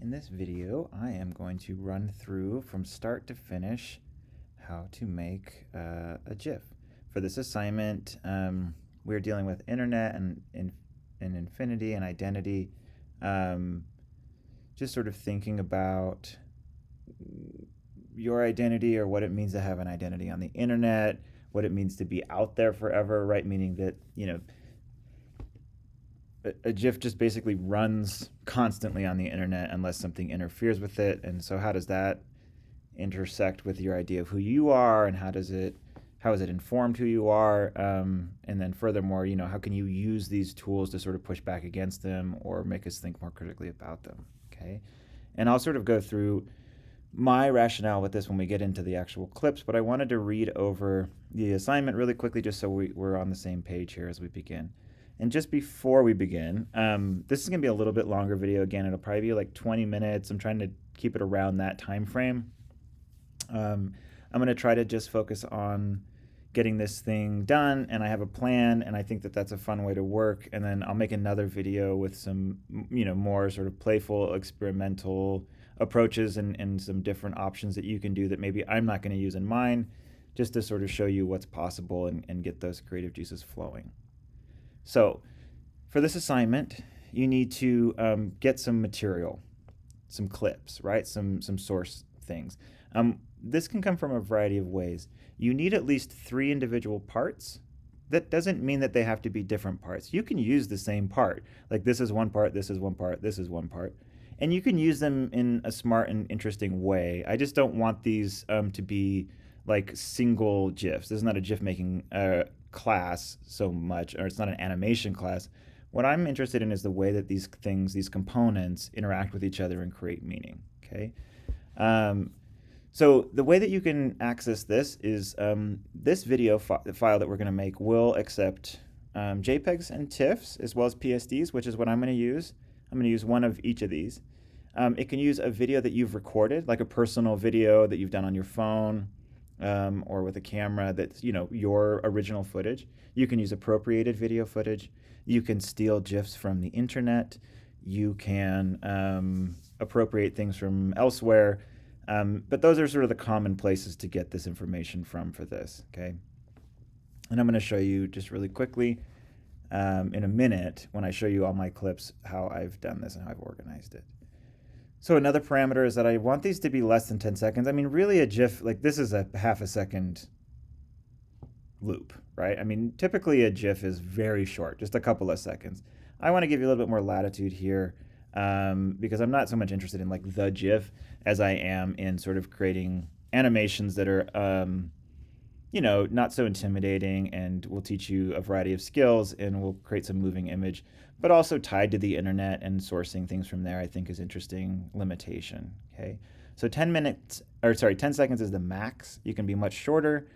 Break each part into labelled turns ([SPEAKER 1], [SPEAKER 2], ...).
[SPEAKER 1] In this video, I am going to run through from start to finish how to make a GIF. For this assignment, we're dealing with internet and infinity and identity. Just sort of thinking about your identity or what it means to have an identity on the internet, what it means to be out there forever, right? Meaning that, a GIF just basically runs constantly on the internet unless something interferes with it. And so how does that intersect with your idea of who you are, and how is it informed who you are? And then furthermore, how can you use these tools to sort of push back against them or make us think more critically about them? Okay. And I'll sort of go through my rationale with this when we get into the actual clips, but I wanted to read over the assignment really quickly just so we're on the same page here as we begin. And just before we begin, this is going to be a little bit longer video. Again, it'll probably be like 20 minutes. I'm trying to keep it around that time frame. I'm going to try to just focus on getting this thing done, and I have a plan, and I think that that's a fun way to work. And then I'll make another video with some, more sort of playful, experimental approaches and some different options that you can do that maybe I'm not going to use in mine, just to sort of show you what's possible and get those creative juices flowing. So for this assignment, you need to get some material, some clips, right? Some source things. This can come from a variety of ways. You need at least 3 individual parts. That doesn't mean that they have to be different parts. You can use the same part. Like this is one part, this is one part, this is one part. And you can use them in a smart and interesting way. I just don't want these to be like single GIFs. This is not a GIF making class so much, or it's not an animation class. What I'm interested in is the way that these things, these components, interact with each other and create meaning. Okay. So the way that you can access this is this video file that we're going to make will accept JPEGs and TIFFs as well as PSDs, which is what I'm going to use. I'm going to use one of each of these. It can use a video that you've recorded, like a personal video that you've done on your phone, or with a camera that's, your original footage. You can use appropriated video footage. You can steal GIFs from the internet. You can appropriate things from elsewhere. But those are sort of the common places to get this information from for this, okay? And I'm going to show you just really quickly in a minute when I show you all my clips how I've done this and how I've organized it. So another parameter is that I want these to be less than 10 seconds. I mean, really a GIF, like this is a half a second loop, right? I mean, typically a GIF is very short, just a couple of seconds. I want to give you a little bit more latitude here because I'm not so much interested in like the GIF as I am in sort of creating animations that are, not so intimidating and will teach you a variety of skills and will create some moving image, but also tied to the internet and sourcing things from there, I think is interesting limitation, okay? So 10 seconds is the max. You can be much shorter.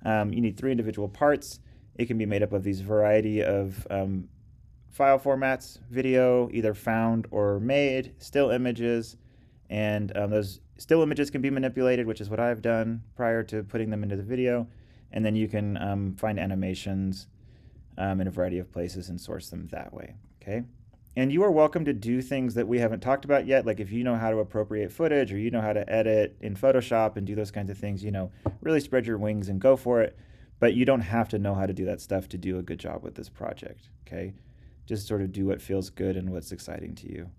[SPEAKER 1] You need 3 individual parts. It can be made up of these variety of file formats, video, either found or made, still images, and those still images can be manipulated, which is what I've done prior to putting them into the video. And then you can find animations in a variety of places and source them that way, okay? And you are welcome to do things that we haven't talked about yet, like if you know how to appropriate footage or you know how to edit in Photoshop and do those kinds of things, really spread your wings and go for it. But you don't have to know how to do that stuff to do a good job with this project, okay? Just sort of do what feels good and what's exciting to you.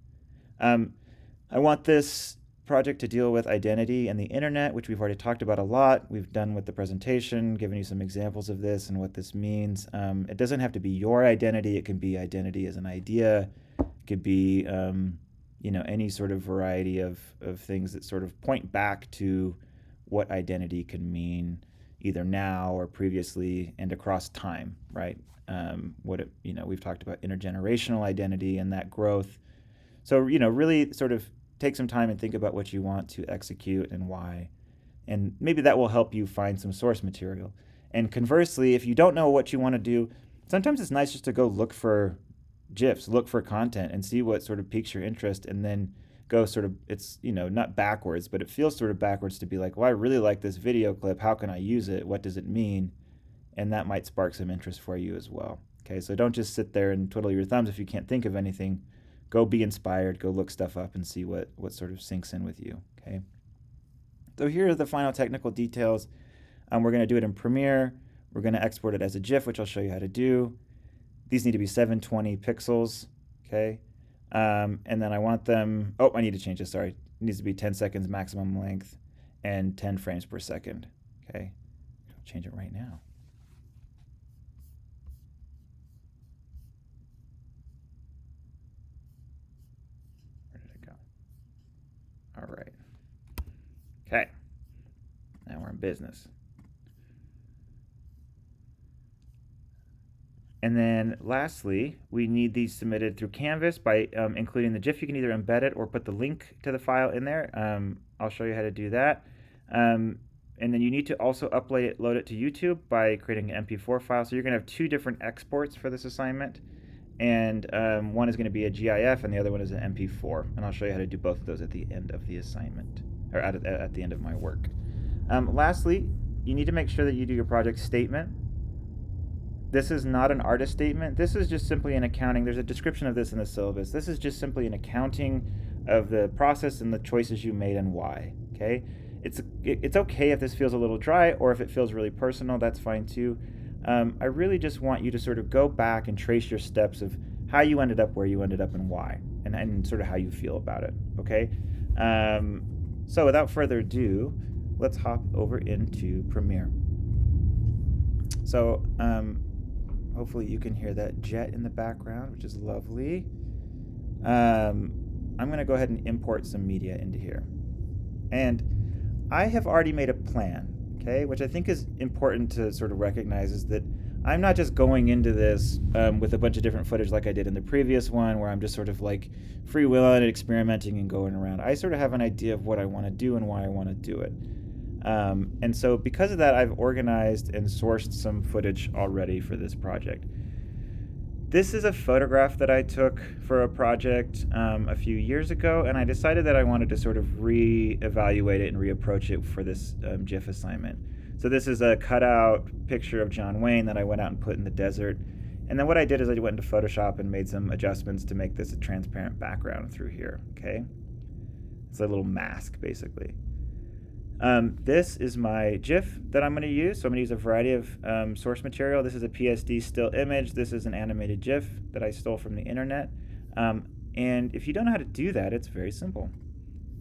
[SPEAKER 1] I want this project to deal with identity and the internet, which we've already talked about a lot. We've done with the presentation, given you some examples of this and what this means. It doesn't have to be your identity. It can be identity as an idea. It could be, any sort of variety of things that sort of point back to what identity can mean either now or previously and across time, right? We've talked about intergenerational identity and that growth. So, really sort of take some time and think about what you want to execute and why. And maybe that will help you find some source material. And conversely, if you don't know what you want to do, sometimes it's nice just to go look for GIFs, look for content and see what sort of piques your interest, and then go sort of, it's, not backwards, but it feels sort of backwards to be like, well, I really like this video clip. How can I use it? What does it mean? And that might spark some interest for you as well. Okay, so don't just sit there and twiddle your thumbs if you can't think of anything. go be inspired, go look stuff up and see what sort of sinks in with you, okay? So here are the final technical details. We're going to do it in Premiere. We're going to export it as a GIF, which I'll show you how to do. These need to be 720 pixels, okay? And then I want them, oh, I need to change this, sorry. It needs to be 10 seconds maximum length and 10 frames per second, okay? I'll change it right now. Where did it go? All right. Okay. Now we're in business. And then lastly, we need these submitted through Canvas by including the GIF. You can either embed it or put the link to the file in there. I'll show you how to do that. And then you need to also load it to YouTube by creating an MP4 file. So you're going to have two different exports for this assignment. And one is going to be a GIF and the other one is an MP4. And I'll show you how to do both of those at the end of the assignment, or at the end of my work. Lastly, you need to make sure that you do your project statement. This is not an artist statement. This is just simply an accounting. There's a description of this in the syllabus. This is just simply an accounting of the process and the choices you made and why, okay? It's okay if this feels a little dry, or if it feels really personal, that's fine too. I really just want you to sort of go back and trace your steps of how you ended up where you ended up and why, and sort of how you feel about it, okay? So without further ado, let's hop over into Premiere. So hopefully you can hear that jet in the background, which is lovely. I'm going to go ahead and import some media into here. And I have already made a plan, okay, which I think is important to sort of recognize, is that I'm not just going into this with a bunch of different footage like I did in the previous one, where I'm just sort of like freewheeling and experimenting and going around. I sort of have an idea of what I want to do and why I want to do it. And so because of that, I've organized and sourced some footage already for this project. This is a photograph that I took for a project a few years ago, and I decided that I wanted to sort of re-evaluate it and reapproach it for this GIF assignment. So this is a cutout picture of John Wayne that I went out and put in the desert. And then what I did is I went into Photoshop and made some adjustments to make this a transparent background through here, okay? It's a little mask, basically. This is my GIF that I'm going to use. So I'm going to use a variety of source material. This is a PSD still image. This is an animated GIF that I stole from the internet. And if you don't know how to do that, it's very simple.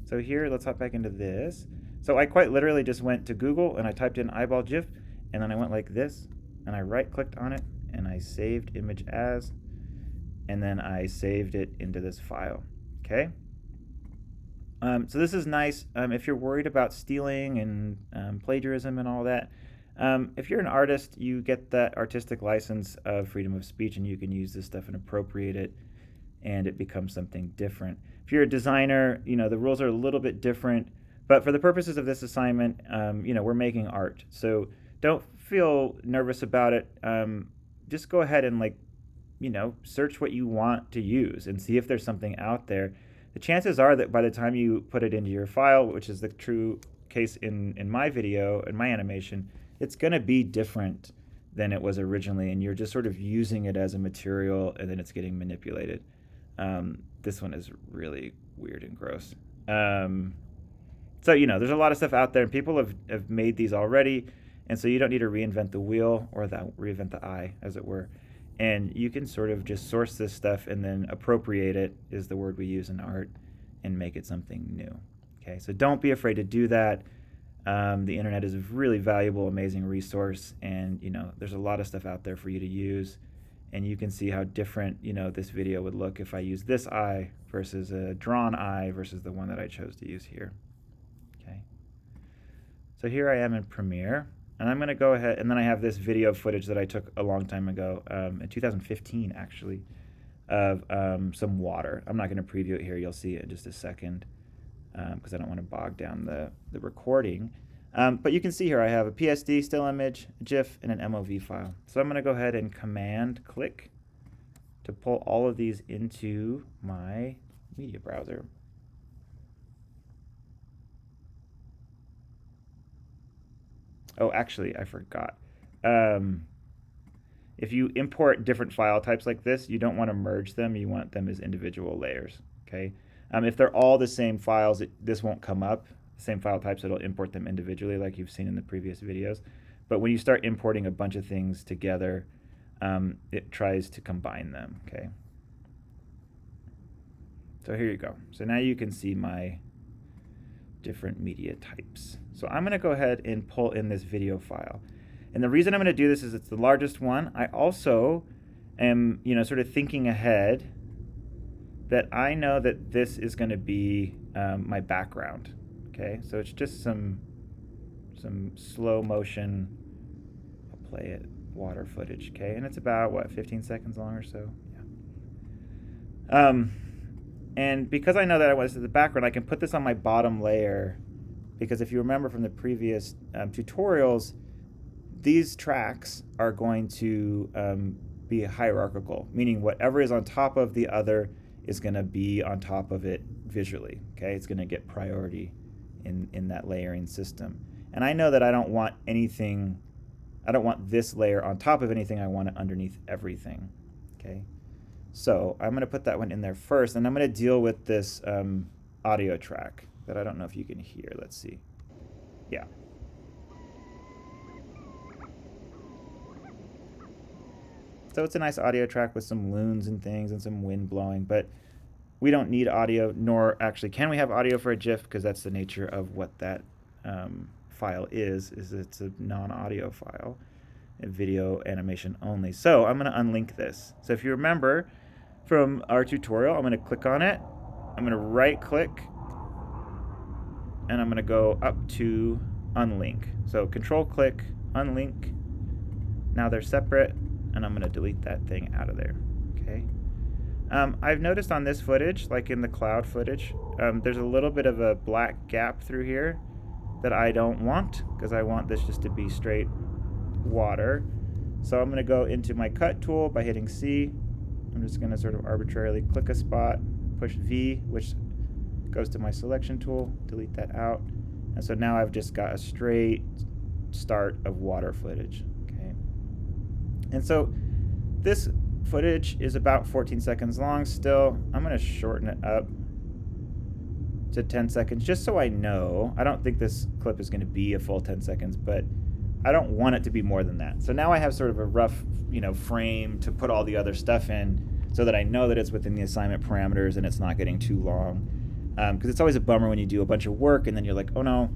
[SPEAKER 1] So here, let's hop back into this. So I quite literally just went to Google and I typed in eyeball GIF, and then I went like this, and I right-clicked on it, and I saved image as, and then I saved it into this file, okay? So this is nice if you're worried about stealing and plagiarism and all that. If you're an artist, you get that artistic license of freedom of speech, and you can use this stuff and appropriate it, and it becomes something different. If you're a designer, the rules are a little bit different, but for the purposes of this assignment, we're making art. So don't feel nervous about it. Just go ahead and search what you want to use and see if there's something out there. The chances are that by the time you put it into your file, which is the true case in my video, in my animation, it's going to be different than it was originally, and you're just sort of using it as a material, and then it's getting manipulated. This one is really weird and gross. So, there's a lot of stuff out there, and people have made these already, and so you don't need to reinvent the wheel, or reinvent the eye, as it were. And you can sort of just source this stuff and then appropriate it, is the word we use in art, and make it something new. Okay, so don't be afraid to do that. The internet is a really valuable, amazing resource, and there's a lot of stuff out there for you to use. And you can see how different this video would look if I use this eye versus a drawn eye versus the one that I chose to use here. Okay, so here I am in Premiere. And I'm going to go ahead, and then I have this video footage that I took a long time ago, in 2015 actually, of some water. I'm not going to preview it here. You'll see it in just a second, because I don't want to bog down the recording. But you can see here I have a PSD still image, a GIF, and an MOV file. So I'm going to go ahead and Command-click to pull all of these into my media browser. Oh, actually, I forgot. if you import different file types like this, you don't want to merge them. You want them as individual layers, okay? If they're all the same files, this won't come up. Same file types, it'll import them individually like you've seen in the previous videos. But when you start importing a bunch of things together, it tries to combine them, okay? So here you go. So now you can see my different media types. So I'm going to go ahead and pull in this video file. And the reason I'm going to do this is it's the largest one. I also am, sort of thinking ahead that I know that this is going to be my background. Okay, so it's just some slow motion. I'll play it water footage. Okay, and it's about what, 15 seconds long or so. Yeah. And because I know that I want this as the background, I can put this on my bottom layer. Because if you remember from the previous tutorials, these tracks are going to be hierarchical, meaning whatever is on top of the other is going to be on top of it visually. Okay, it's going to get priority in that layering system. And I know that I don't want anything, I don't want this layer on top of anything, I want it underneath everything. Okay, so I'm going to put that one in there first, and I'm going to deal with this audio track that I don't know if you can hear. Let's see. Yeah. So it's a nice audio track with some loons and things and some wind blowing, but we don't need audio, nor actually can we have audio for a GIF, because that's the nature of what that file is it's a non-audio file, a video animation only. So I'm going to unlink this. So if you remember from our tutorial, I'm going to click on it, I'm going to right click, and I'm going to go up to unlink. So control click, unlink. Now they're separate, and I'm going to delete that thing out of there. Okay. I've noticed on this footage, like in the cloud footage, there's a little bit of a black gap through here that I don't want, because I want this just to be straight water. So I'm going to go into my cut tool by hitting C. I'm just going to sort of arbitrarily click a spot, push V, which goes to my selection tool, delete that out. And so now I've just got a straight start of water footage. Okay. And so this footage is about 14 seconds long still. I'm going to shorten it up to 10 seconds just so I know. I don't think this clip is going to be a full 10 seconds, but I don't want it to be more than that. So now I have sort of a rough, frame to put all the other stuff in so that I know that it's within the assignment parameters and it's not getting too long. Because it's always a bummer when you do a bunch of work and then you're like, oh no,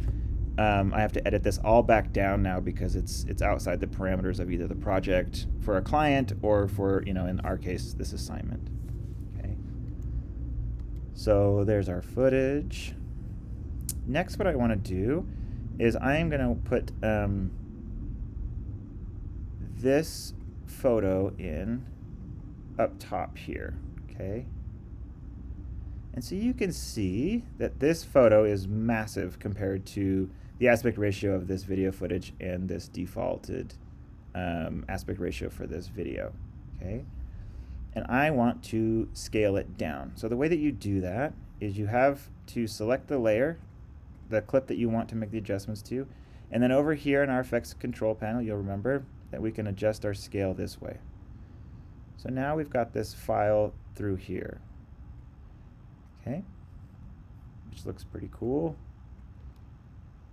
[SPEAKER 1] I have to edit this all back down now because it's outside the parameters of either the project for a client or for, in our case, this assignment. Okay. So there's our footage. Next, what I want to do is I am going to put this photo in up top here. Okay. And so you can see that this photo is massive compared to the aspect ratio of this video footage and this defaulted aspect ratio for this video. Okay, and I want to scale it down. So the way that you do that is you have to select the layer, the clip that you want to make the adjustments to, and then over here in our effects control panel, you'll remember that we can adjust our scale this way. So now we've got this file through here. Okay, which looks pretty cool.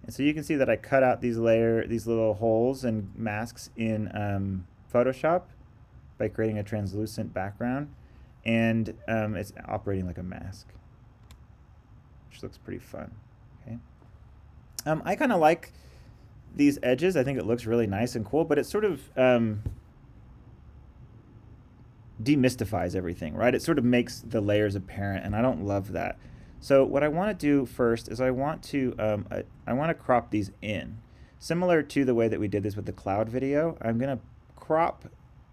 [SPEAKER 1] And so you can see that I cut out these little holes and masks in Photoshop by creating a translucent background, and it's operating like a mask, which looks pretty fun. Okay, I kind of like these edges. I think it looks really nice and cool, but it sort of demystifies everything, right? It sort of makes the layers apparent, and I don't love that. So what I want to do first is I want to crop these in, similar to the way that we did this with the cloud video. I'm going to crop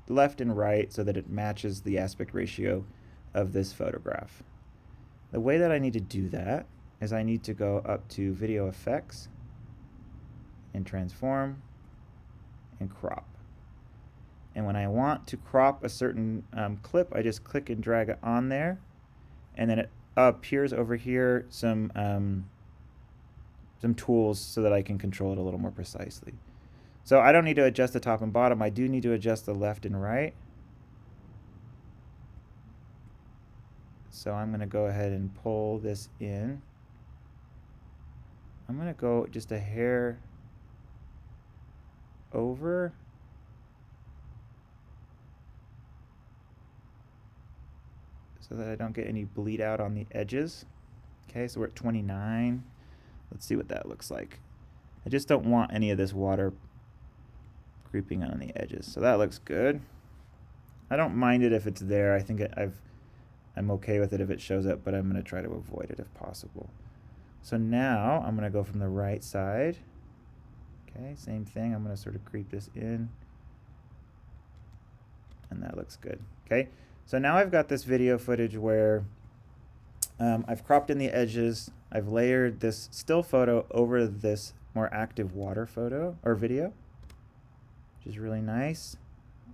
[SPEAKER 1] left and right so that it matches the aspect ratio of this photograph. The way that I need to do that is I need to go up to Video Effects and Transform and Crop. And when I want to crop a certain clip, I just click and drag it on there, and then it appears over here some tools so that I can control it a little more precisely. So I don't need to adjust the top and bottom. I do need to adjust the left and right. So I'm going to go ahead and pull this in. I'm going to go just a hair over. So that I don't get any bleed out on the edges. Okay, so we're at 29. Let's see what that looks like. I just don't want any of this water creeping on the edges. So that looks good. I don't mind it if it's there. I think I'm okay with it if it shows up, but I'm going to try to avoid it if possible. So now I'm going to go from the right side. Okay, same thing. I'm going to sort of creep this in. And that looks good. Okay, so now I've got this video footage where I've cropped in the edges. I've layered this still photo over this more active water photo or video, which is really nice.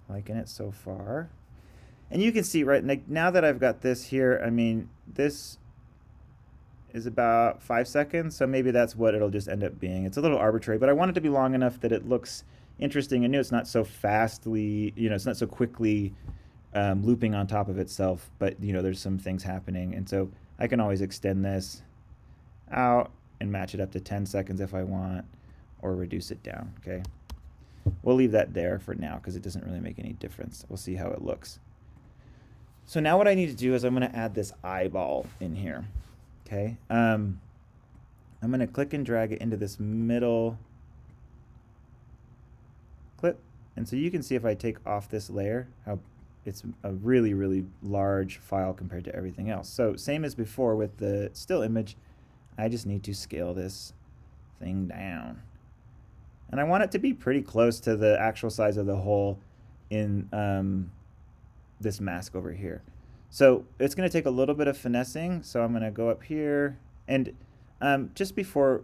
[SPEAKER 1] Liking it so far. And you can see right now that I've got this here, I mean, this is about 5 seconds, so maybe that's what it'll just end up being. It's a little arbitrary, but I want it to be long enough that it looks interesting and new. It's not so fastly, it's not so quickly looping on top of itself, but there's some things happening, and so I can always extend this out and match it up to 10 seconds if I want, or reduce it down. Okay, we'll leave that there for now because it doesn't really make any difference. We'll see how it looks. So now what I need to do is I'm going to add this eyeball in here. Okay, I'm going to click and drag it into this middle clip, and so you can see if I take off this layer how it's a really, really large file compared to everything else. So same as before with the still image, I just need to scale this thing down. And I want it to be pretty close to the actual size of the hole in this mask over here. So it's going to take a little bit of finessing. So I'm going to go up here. And just before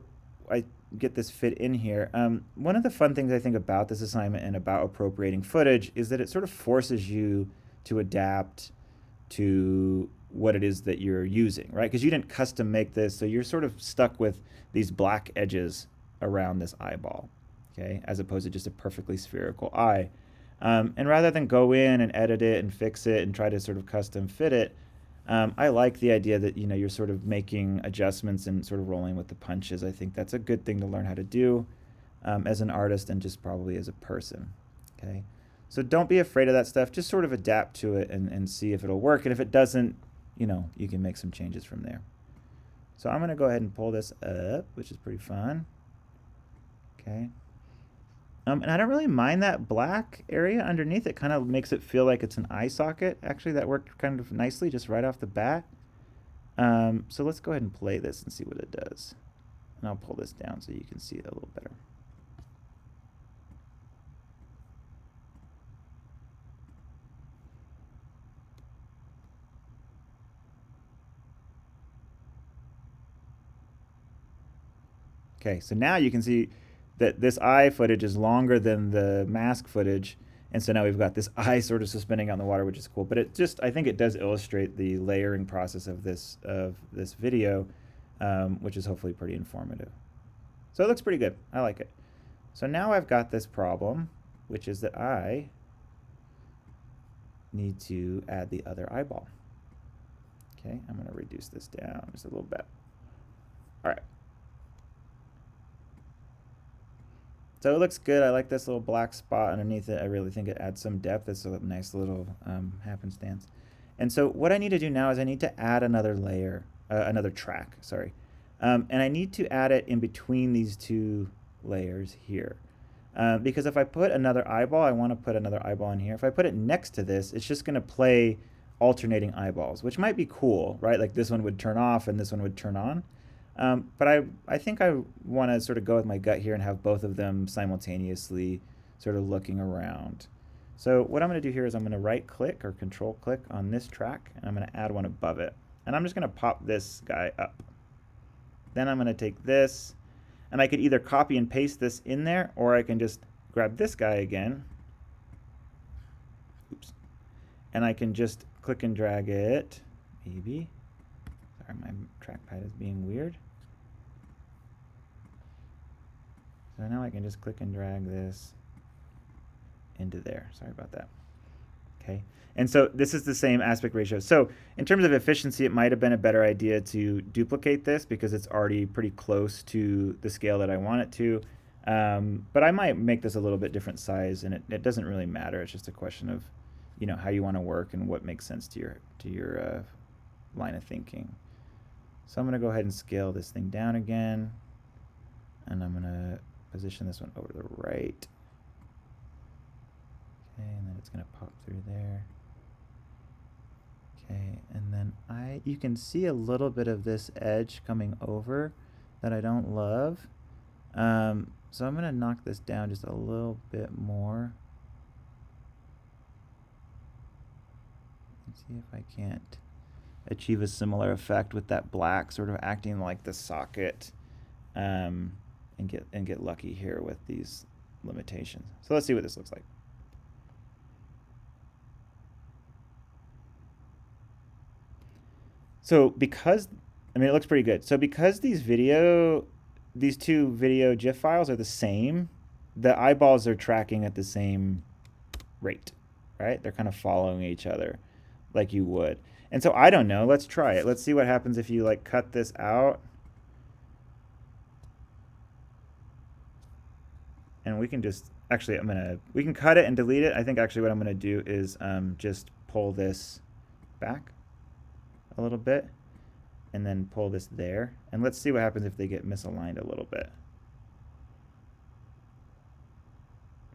[SPEAKER 1] I get this fit in here, one of the fun things I think about this assignment and about appropriating footage is that it sort of forces you to adapt to what it is that you're using, right? Because you didn't custom make this, so you're sort of stuck with these black edges around this eyeball, okay, as opposed to just a perfectly spherical eye. And rather than go in and edit it and fix it and try to sort of custom fit it, I like the idea that you're sort of making adjustments and sort of rolling with the punches. I think that's a good thing to learn how to do as an artist and just probably as a person. Okay, so don't be afraid of that stuff. Just sort of adapt to it and see if it'll work. And if it doesn't, you can make some changes from there. So I'm going to go ahead and pull this up, which is pretty fun. Okay. And I don't really mind that black area underneath. It kind of makes it feel like it's an eye socket. Actually, that worked kind of nicely just right off the bat. So let's go ahead and play this and see what it does. And I'll pull this down so you can see it a little better. Okay, so now you can see that this eye footage is longer than the mask footage, and so now we've got this eye sort of suspending out in the water, which is cool. But I think it does illustrate the layering process of this video, which is hopefully pretty informative. So it looks pretty good. I like it. So now I've got this problem, which is that I need to add the other eyeball. Okay, I'm going to reduce this down just a little bit. All right. So it looks good. I like this little black spot underneath it. I really think it adds some depth. It's a nice little happenstance. And so what I need to do now is I need to add another layer, another track, sorry. And I need to add it in between these two layers here. Because if I put another eyeball, I want to put another eyeball in here. If I put it next to this, it's just going to play alternating eyeballs, which might be cool, right? Like this one would turn off and this one would turn on. But I think I want to sort of go with my gut here and have both of them simultaneously sort of looking around. So what I'm going to do here is I'm going to right click or control click on this track, and I'm going to add one above it. And I'm just going to pop this guy up. Then I'm going to take this, and I could either copy and paste this in there, or I can just grab this guy again. Oops. And I can just click and drag it, maybe. Sorry, my trackpad is being weird. So now I can just click and drag this into there. Sorry about that. Okay. And so this is the same aspect ratio. So in terms of efficiency, it might have been a better idea to duplicate this because it's already pretty close to the scale that I want it to. But I might make this a little bit different size, and it doesn't really matter. It's just a question of, how you want to work and what makes sense to your line of thinking. So I'm going to go ahead and scale this thing down again, and I'm going to position this one over to the right. Okay, and then it's going to pop through there. Okay, and then you can see a little bit of this edge coming over that I don't love. So I'm going to knock this down just a little bit more. Let's see if I can't achieve a similar effect with that black sort of acting like the socket, and get lucky here with these limitations. So let's see what this looks like. So because, it looks pretty good. So because these two video GIF files are the same, the eyeballs are tracking at the same rate, right? They're kind of following each other like you would. And so I don't know, let's try it. Let's see what happens if you cut this out. And we can just, actually we can cut it and delete it. I think actually what I'm gonna do is just pull this back a little bit and then pull this there. And let's see what happens if they get misaligned a little bit.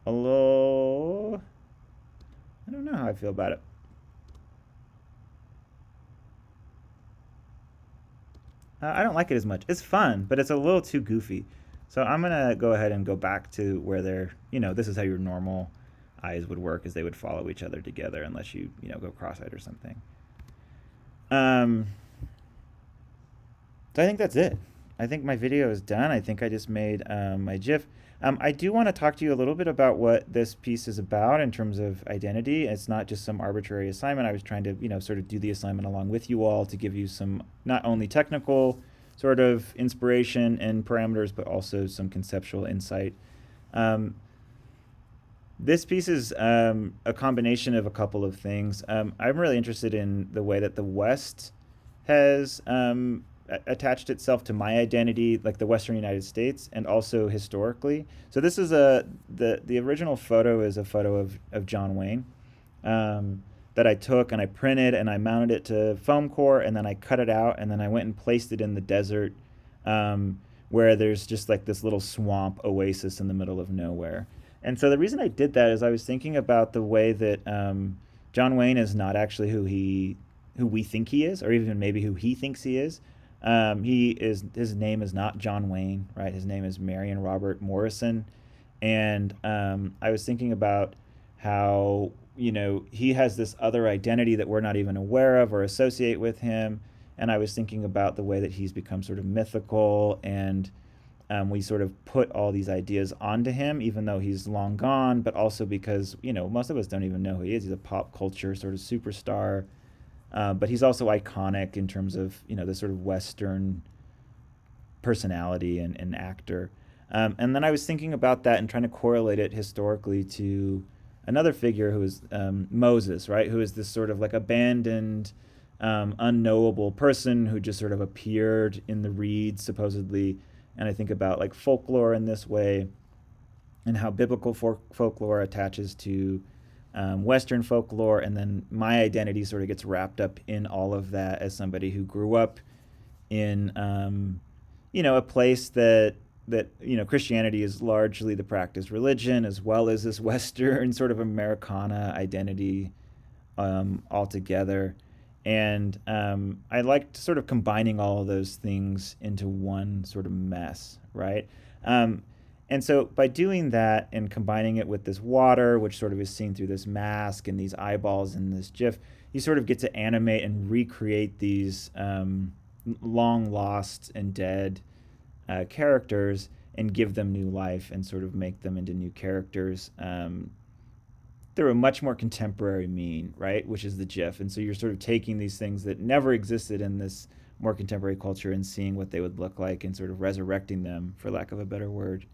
[SPEAKER 1] I don't know how I feel about it. I don't like it as much. It's fun, but it's a little too goofy. So I'm gonna go ahead and go back to where they're, this is how your normal eyes would work, is they would follow each other together unless you, go cross-eyed or something. So I think that's it. I think my video is done. I think I just made my GIF. I do want to talk to you a little bit about what this piece is about in terms of identity. It's not just some arbitrary assignment. I was trying to, sort of do the assignment along with you all to give you some not only technical sort of inspiration and parameters, but also some conceptual insight. This piece is a combination of a couple of things. I'm really interested in the way that the West has attached itself to my identity, like the Western United States, and also historically. So this is the original photo is a photo of John Wayne that I took and I printed and I mounted it to foam core, and then I cut it out and then I went and placed it in the desert, where there's just like this little swamp oasis in the middle of nowhere. And so the reason I did that is I was thinking about the way that John Wayne is not actually who we think he is, or even maybe who he thinks he is. His name is not John Wayne, right? His name is Marion Robert Morrison. And I was thinking about how, he has this other identity that we're not even aware of or associate with him. And I was thinking about the way that he's become sort of mythical, and we sort of put all these ideas onto him, even though he's long gone, but also because, most of us don't even know who he is. He's a pop culture sort of superstar. But he's also iconic in terms of, the sort of Western personality and actor. And then I was thinking about that and trying to correlate it historically to another figure who is Moses, right? Who is this sort of like abandoned, unknowable person who just sort of appeared in the reeds, supposedly. And I think about like folklore in this way, and how biblical folklore attaches to Western folklore, and then my identity sort of gets wrapped up in all of that as somebody who grew up in, a place that Christianity is largely the practiced religion, as well as this Western sort of Americana identity altogether. And I liked sort of combining all of those things into one sort of mess, right? And so by doing that and combining it with this water, which sort of is seen through this mask and these eyeballs in this GIF, you sort of get to animate and recreate these long lost and dead characters and give them new life and sort of make them into new characters through a much more contemporary mean, right? Which is the GIF. And so you're sort of taking these things that never existed in this more contemporary culture and seeing what they would look like and sort of resurrecting them, for lack of a better word,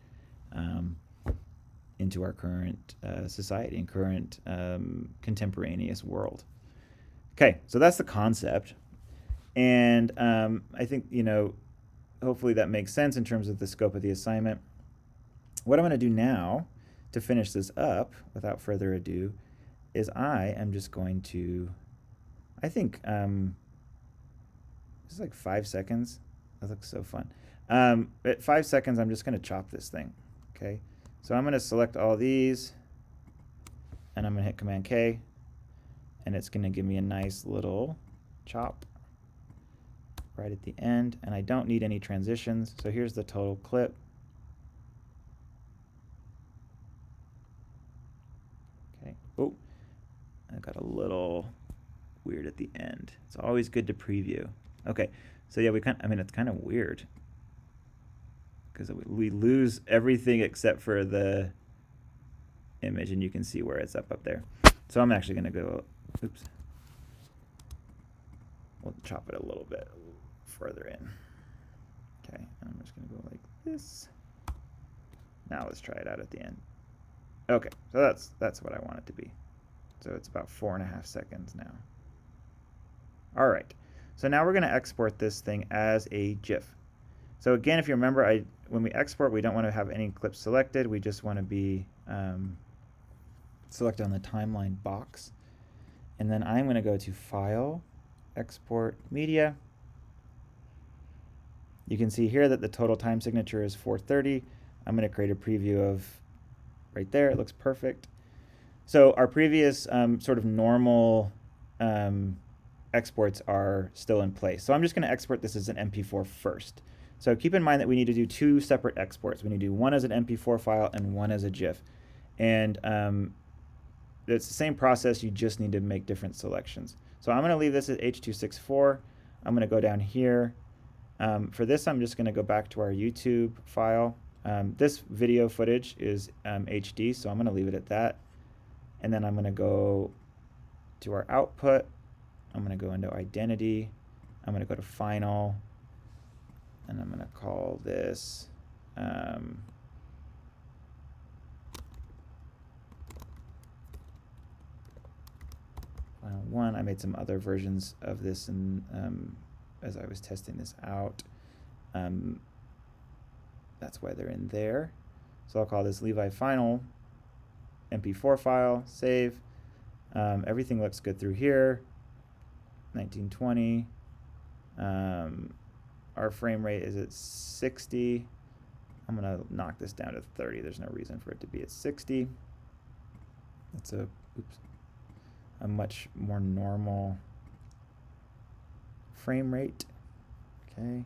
[SPEAKER 1] into our current society and current contemporaneous world. Okay, so that's the concept. And I think, hopefully that makes sense in terms of the scope of the assignment. What I'm going to do now to finish this up, without further ado, is I am just going to, I think, this is like 5 seconds. That looks so fun. At 5 seconds, I'm just going to chop this thing. Okay, so I'm going to select all these, and I'm going to hit Command K, and it's going to give me a nice little chop right at the end, and I don't need any transitions. So here's the total clip. Okay. Oh, I got a little weird at the end. It's always good to preview. Okay. So yeah, it's kind of weird because we lose everything except for the image, and you can see where it's up there. So I'm actually going to go, oops. We'll chop it a little bit further in. Okay, I'm just going to go like this. Now let's try it out at the end. Okay, so that's what I want it to be. So it's about 4.5 seconds now. All right, so now we're going to export this thing as a GIF. So again, if you remember, when we export, we don't want to have any clips selected. We just want to be selected on the timeline box. And then I'm going to go to File, Export Media. You can see here that the total time signature is 4:30. I'm going to create a preview of right there. It looks perfect. So our previous sort of normal exports are still in place. So I'm just going to export this as an MP4 first. So keep in mind that we need to do 2 separate exports. We need to do one as an MP4 file and one as a GIF. And it's the same process, you just need to make different selections. So I'm going to leave this at H.264. I'm going to go down here. For this, I'm just going to go back to our YouTube file. This video footage is HD, so I'm going to leave it at that. And then I'm going to go to our output. I'm going to go into identity. I'm going to go to final. And I'm going to call this final 1. I made some other versions of this as I was testing this out. That's why they're in there. So I'll call this Levi Final MP4 file, save. Everything looks good through here. 1920. Our frame rate is at 60. I'm going to knock this down to 30. There's no reason for it to be at 60. That's a much more normal frame rate. Okay.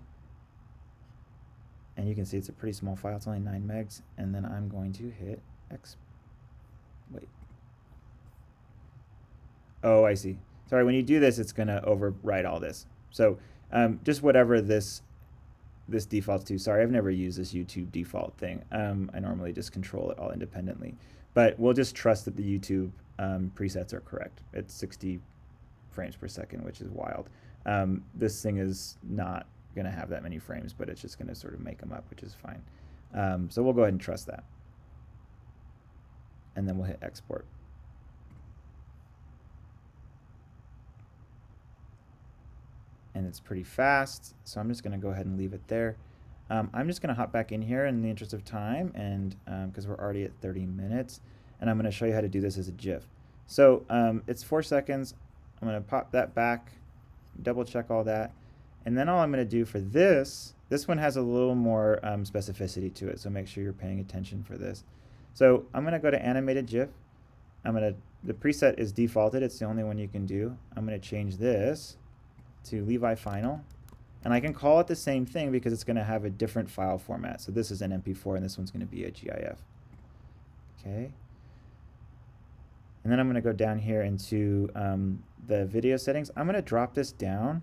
[SPEAKER 1] And you can see it's a pretty small file. It's only 9 megs. And then I'm going to hit wait. Oh, I see. Sorry, when you do this, it's going to overwrite all this. So just whatever this defaults to. Sorry, I've never used this YouTube default thing. I normally just control it all independently. But we'll just trust that the YouTube presets are correct. It's 60 frames per second, which is wild. This thing is not going to have that many frames, but it's just going to sort of make them up, which is fine. So we'll go ahead and trust that. And then we'll hit export. And it's pretty fast, so I'm just going to go ahead and leave it there. I'm just going to hop back in here in the interest of time, and because we're already at 30 minutes, and I'm going to show you how to do this as a GIF. So it's 4 seconds. I'm going to pop that back, double check all that, and then all I'm going to do for this one has a little more specificity to it, so make sure you're paying attention for this. So I'm going to go to animated GIF. The preset is defaulted. It's the only one you can do. I'm going to change this to Levi Final, and I can call it the same thing because it's going to have a different file format. So this is an MP4 and this one's going to be a GIF. Okay. And then I'm going to go down here into the video settings. I'm going to drop this down.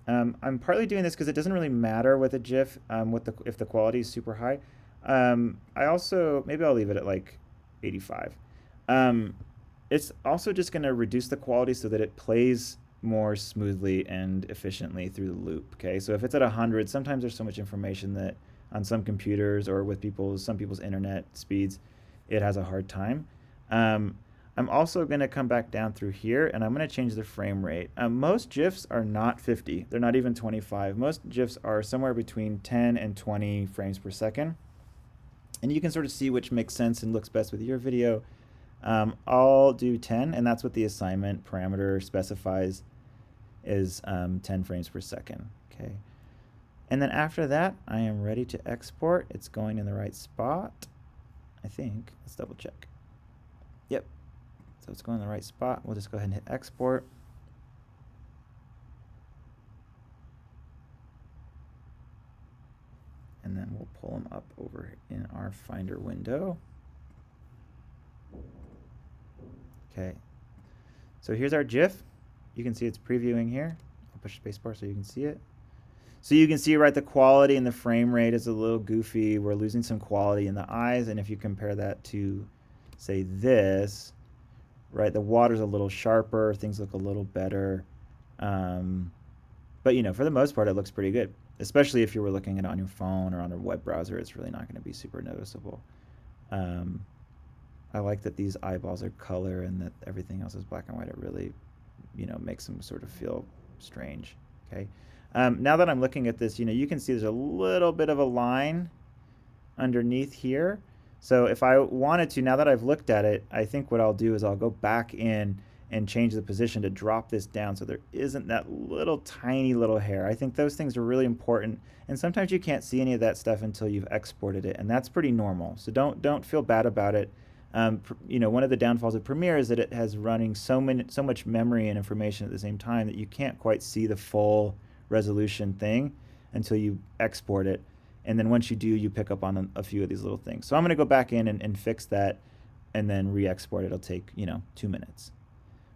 [SPEAKER 1] I'm partly doing this because it doesn't really matter with a GIF if the quality is super high. I also, maybe I'll leave it at like 85. It's also just going to reduce the quality so that it plays more smoothly and efficiently through the loop. Okay, so if it's at 100, sometimes there's so much information that on some computers or with some people's internet speeds, it has a hard time. I'm also going to come back down through here, and I'm going to change the frame rate. Most GIFs are not 50. They're not even 25. Most GIFs are somewhere between 10 and 20 frames per second. And you can sort of see which makes sense and looks best with your video. I'll do 10, and that's what the assignment parameter specifies, is 10 frames per second. Okay. And then after that, I am ready to export. It's going in the right spot, I think. Let's double check. Yep. So it's going in the right spot. We'll just go ahead and hit export. And then we'll pull them up over in our Finder window. Okay. So here's our GIF. You can see it's previewing here. I'll push spacebar so you can see it. So you can see, right, the quality and the frame rate is a little goofy. We're losing some quality in the eyes. And if you compare that to, say, this, right, the water's a little sharper. Things look a little better. But, you know, for the most part, it looks pretty good, especially if you were looking at it on your phone or on a web browser. It's really not going to be super noticeable. I like that these eyeballs are color and that everything else is black and white. It really, you know, makes them sort of feel strange. Okay. Now that I'm looking at this, you know, you can see there's a little bit of a line underneath here. So if I wanted to, now that I've looked at it, I think what I'll do is I'll go back in and change the position to drop this down so there isn't that little tiny little hair. I think those things are really important, and sometimes you can't see any of that stuff until you've exported it, and that's pretty normal. So don't feel bad about it. You know, one of the downfalls of Premiere is that it has running so much memory and information at the same time that you can't quite see the full resolution thing until you export it. And then once you do, you pick up on a few of these little things. So I'm going to go back in and fix that and then re-export it. It'll take, you know, 2 minutes.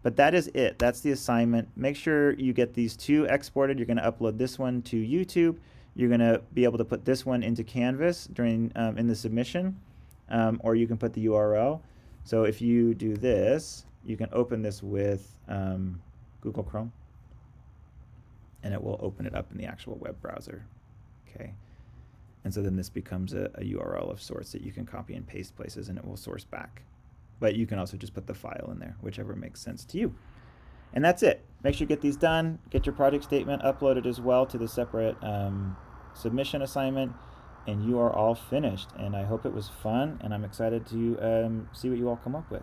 [SPEAKER 1] But that is it. That's the assignment. Make sure you get these two exported. You're going to upload this one to YouTube. You're going to be able to put this one into Canvas during in the submission, or you can put the URL. So if you do this, you can open this with Google Chrome, and it will open it up in the actual web browser. Okay. And so then this becomes a URL of sorts that you can copy and paste places, and it will source back. But you can also just put the file in there, whichever makes sense to you. And that's it. Make sure you get these done. Get your project statement uploaded as well to the separate submission assignment, and you are all finished. And I hope it was fun, and I'm excited to see what you all come up with.